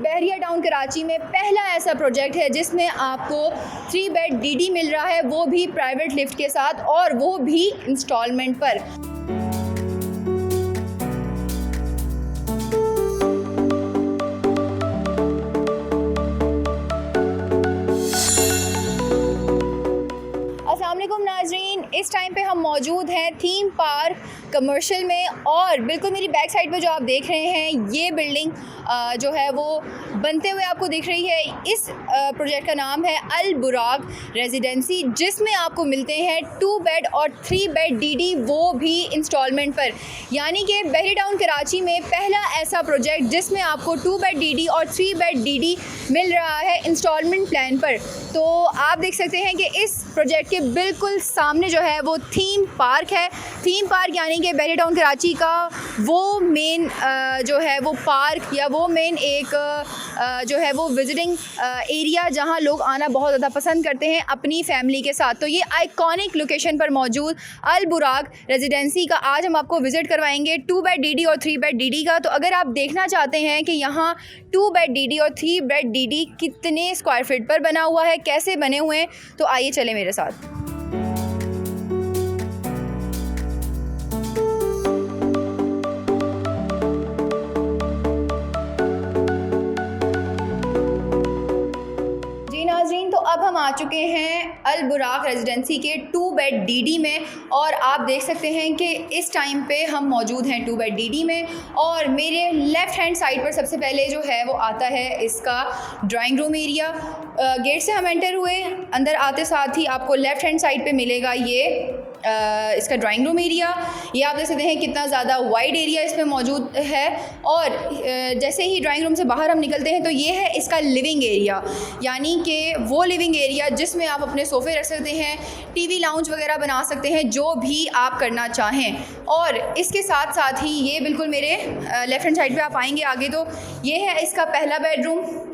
बहरिया town Karachi में पहला ऐसा प्रोजेक्ट है जिसमें आपको 3 बेड डीडी मिल रहा है, वो भी प्राइवेट लिफ्ट के साथ और वो भी इंस्टॉलमेंट पर। अस्सलामुअलैकुम नाज़रीन, इस टाइम पे हम मौजूद हैं थीम पार्क कमर्शियल में और बिल्कुल मेरी बैक साइड पे जो आप देख रहे हैं ये बिल्डिंग जो है वो बनते हुए आपको दिख रही है। इस प्रोजेक्ट का नाम है अल बुराक रेजिडेंसी, जिसमें आपको मिलते हैं 2 बेड और 3 बेड डीडी, वो भी इंस्टॉलमेंट पर। यानी कि बहरी टाउन कराची में पहला ऐसा प्रोजेक्ट जिसमें आपको 2 बेड डीडी और 3 बेड डीडी मिल रहा है इंस्टॉलमेंट प्लान पर। तो आप देख सकते हैं कि इस प्रोजेक्ट के बिल्कुल सामने जो है वो थीम पार्क है। थीम पार्क यानी कि बहरी टाउन कराची का वो मेन जो है वो पार्क या वो मेन एक जो है वो विजिटिंग एरिया जहां लोग आना बहुत ज़्यादा पसंद करते हैं अपनी फैमिली के साथ। तो ये आइकॉनिक लोकेशन पर मौजूद अल बुराक रेजिडेंसी का आज हम आपको विज़िट करवाएंगे 2 बेड डीडी और 3 बेड डीडी का। तो अगर आप देखना चाहते हैं कि यहाँ 2 बेड डीडी और 3 बेड डीडी कितने स्क्वायर फीट पर बना हुआ है, कैसे बने हुए हैं, तो आइए चले मेरे साथ। तो अब हम आ चुके हैं अल बुराक रेजिडेंसी के 2 बेड डीडी में और आप देख सकते हैं कि इस टाइम पे हम मौजूद हैं 2 बेड डीडी में। और मेरे लेफ़्ट हैंड साइड पर सबसे पहले जो है वो आता है इसका ड्राइंग रूम एरिया। गेट से हम एंटर हुए, अंदर आते साथ ही आपको लेफ़्ट हैंड साइड पे मिलेगा ये इसका ड्राइंग रूम एरिया। ये आप देख सकते हैं कितना ज़्यादा वाइड एरिया इसमें मौजूद है। और जैसे ही ड्राइंग रूम से बाहर हम निकलते हैं तो ये है इसका लिविंग एरिया, यानी कि वो लिविंग एरिया जिसमें आप अपने सोफ़े रख सकते हैं, टीवी लाउंज वगैरह बना सकते हैं, जो भी आप करना चाहें। और इसके साथ साथ ही ये बिल्कुल मेरे लेफ़्ट हैंड साइड पे आप आएंगे आगे तो ये है इसका पहला बेडरूम।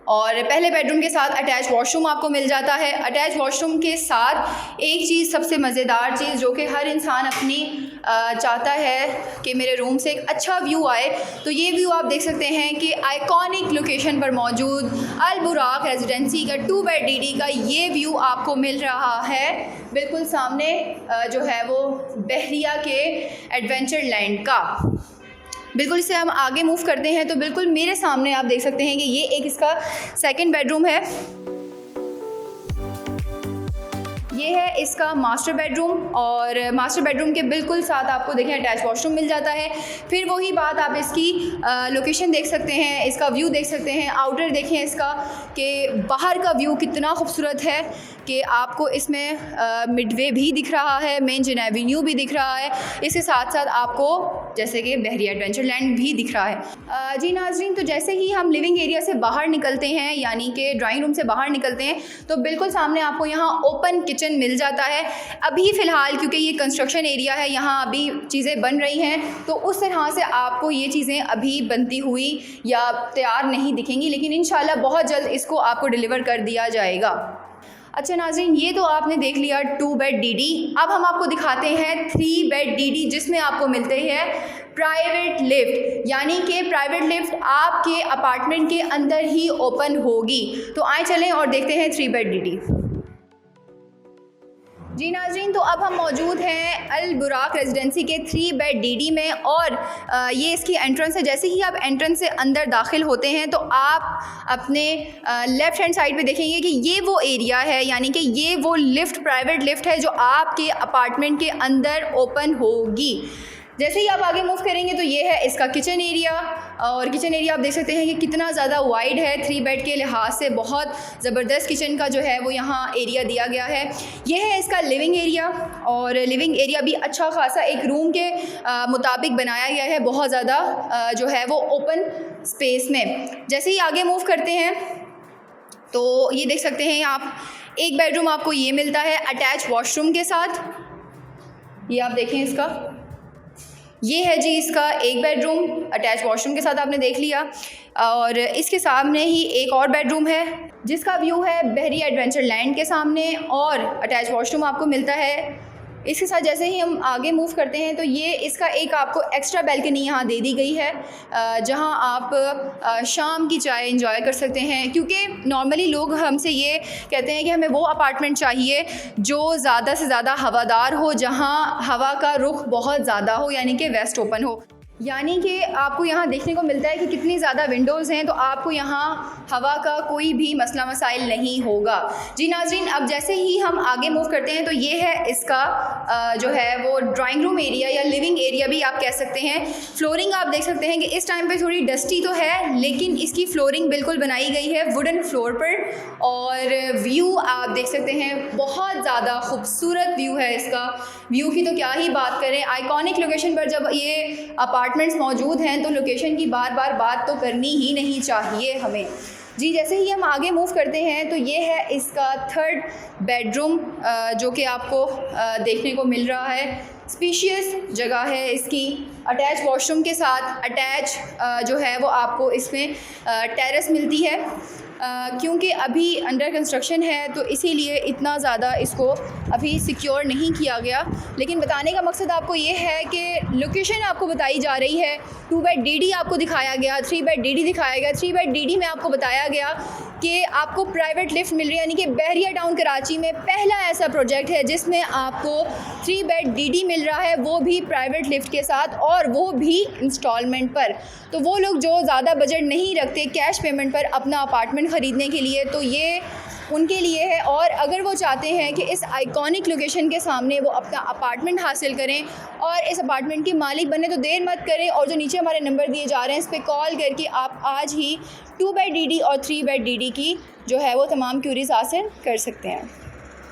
और पहले बेडरूम के साथ अटैच वॉशरूम आपको मिल जाता है। अटैच वॉशरूम के साथ एक चीज़, सबसे मज़ेदार चीज़ जो कि हर इंसान अपनी चाहता है कि मेरे रूम से एक अच्छा व्यू आए, तो ये व्यू आप देख सकते हैं कि आइकॉनिक लोकेशन पर मौजूद अल बुराक रेजिडेंसी का 2 बेड डीडी का ये व्यू आपको मिल रहा है बिल्कुल सामने जो है वो बहरिया के एडवेंचर लैंड का। बिल्कुल इससे हम आगे मूव करते हैं तो बिल्कुल मेरे सामने आप देख सकते हैं कि ये एक इसका सेकंड बेडरूम है। ये है इसका मास्टर बेडरूम और मास्टर बेडरूम के बिल्कुल साथ आपको देखें अटैच वॉशरूम मिल जाता है। फिर वही बात, आप इसकी लोकेशन देख सकते हैं, इसका व्यू देख सकते हैं। आउटर देखें इसका कि बाहर का व्यू कितना खूबसूरत है कि आपको इसमें मिडवे भी दिख रहा है, मेन जिन एवेन्यू भी दिख रहा है, इसके साथ साथ आपको जैसे कि बहरिया एडवेंचर लैंड भी दिख रहा है। जी नाज़रीन, तो जैसे ही हम लिविंग एरिया से बाहर निकलते हैं, यानी कि ड्राइंग रूम से बाहर निकलते हैं, तो बिल्कुल सामने आपको यहाँ ओपन किचन मिल जाता है। अभी फ़िलहाल क्योंकि ये कंस्ट्रक्शन एरिया है, यहाँ अभी चीज़ें बन रही हैं, तो उस तरह से आपको ये चीज़ें अभी बनती हुई या तैयार नहीं दिखेंगी, लेकिन इंशाल्लाह बहुत जल्द इसको आपको डिलीवर कर दिया जाएगा। अच्छा नाज़रीन, ये तो आपने देख लिया 2 बेड डीडी। अब हम आपको दिखाते हैं 3 बेड डीडी, जिसमें आपको मिलते हैं प्राइवेट लिफ्ट, यानी कि प्राइवेट लिफ्ट आपके अपार्टमेंट के अंदर ही ओपन होगी। तो आए चलें और देखते हैं 3 बेड डीडी। जी नाज़रीन, तो अब हम मौजूद हैं अल बुराक रेजिडेंसी के 3 बेड डीडी में और ये इसकी एंट्रेंस है। जैसे ही आप एंट्रेंस से अंदर दाखिल होते हैं तो आप अपने लेफ़्ट हैंड साइड पे देखेंगे कि ये वो एरिया है, यानी कि ये वो लिफ्ट, प्राइवेट लिफ्ट है जो आपके अपार्टमेंट के अंदर ओपन होगी। जैसे ही आप आगे मूव करेंगे तो ये है इसका किचन एरिया और किचन एरिया आप देख सकते हैं कि कितना ज़्यादा वाइड है। 3 बेड के लिहाज से बहुत ज़बरदस्त किचन का जो है वो यहाँ एरिया दिया गया है। ये है इसका लिविंग एरिया और लिविंग एरिया भी अच्छा खासा एक रूम के मुताबिक बनाया गया है, बहुत ज़्यादा जो है वो ओपन स्पेस में। जैसे ही आगे मूव करते हैं तो ये देख सकते हैं आप, एक बेडरूम आपको ये मिलता है अटैच वॉशरूम के साथ। ये आप देखें इसका, ये है जी इसका एक बेडरूम अटैच वॉशरूम के साथ आपने देख लिया। और इसके सामने ही एक और बेडरूम है जिसका व्यू है बहरिया एडवेंचर लैंड के सामने और अटैच वॉशरूम आपको मिलता है इसके साथ जैसे ही हम आगे मूव करते हैं तो ये इसका एक आपको एक्स्ट्रा बैल्कनी यहाँ दे दी गई है, जहाँ आप शाम की चाय एंजॉय कर सकते हैं। क्योंकि नॉर्मली लोग हमसे ये कहते हैं कि हमें वो अपार्टमेंट चाहिए जो ज़्यादा से ज़्यादा हवादार हो, जहाँ हवा का रुख बहुत ज़्यादा हो, यानी कि वेस्ट ओपन हो। यानी कि आपको यहाँ देखने को मिलता है कि कितनी ज़्यादा विंडोज़ हैं, तो आपको यहाँ हवा का कोई भी मसला मसाइल नहीं होगा। जी नाज़रीन, अब जैसे ही हम आगे मूव करते हैं तो ये है इसका जो है वो ड्राइंग रूम एरिया या लिविंग एरिया भी आप कह सकते हैं। फ्लोरिंग आप देख सकते हैं कि इस टाइम पे थोड़ी डस्टी तो है, लेकिन इसकी फ्लोरिंग बिल्कुल बनाई गई है वुडन फ्लोर पर। और व्यू आप देख सकते हैं, बहुत ज़्यादा खूबसूरत व्यू है इसका। व्यू की तो क्या ही बात करें, आइकॉनिक लोकेशन पर जब ये अपार्टमेंट्स मौजूद हैं तो लोकेशन की बार बार बात तो करनी ही नहीं चाहिए हमें। जी, जैसे ही हम आगे मूव करते हैं तो ये है इसका 3rd बेडरूम, जो कि आपको देखने को मिल रहा है। स्पेशियस जगह है इसकी, अटैच वॉशरूम के साथ अटैच जो है वो आपको इसमें टेरेस मिलती है। क्योंकि अभी अंडर कंस्ट्रक्शन है तो इसीलिए इतना ज़्यादा इसको अभी सिक्योर नहीं किया गया। लेकिन बताने का मकसद आपको ये है कि लोकेशन आपको बताई जा रही है। 2 बेड DD आपको दिखाया गया, 3 बेड DD दिखाया गया। 3 बेड DD में आपको बताया गया कि आपको प्राइवेट लिफ्ट मिल रही है, यानी कि बहरिया टाउन कराची में पहला ऐसा प्रोजेक्ट है जिसमें आपको 3 बेड DD मिल रहा है, वो भी प्राइवेट लिफ्ट के साथ, और वो भी इंस्टॉलमेंट पर। तो वो लोग जो ज़्यादा बजट नहीं रखते कैश पेमेंट पर अपना अपार्टमेंट ख़रीदने के लिए, तो ये उनके लिए है। और अगर वो चाहते हैं कि इस आइकॉनिक लोकेशन के सामने वो अपना अपार्टमेंट हासिल करें और इस अपार्टमेंट के मालिक बने, तो देर मत करें और जो नीचे हमारे नंबर दिए जा रहे हैं इस पर कॉल करके आप आज ही 2 बेड DD और 3 बेड DD की जो है वो तमाम क्यूरीज हासिल कर सकते हैं।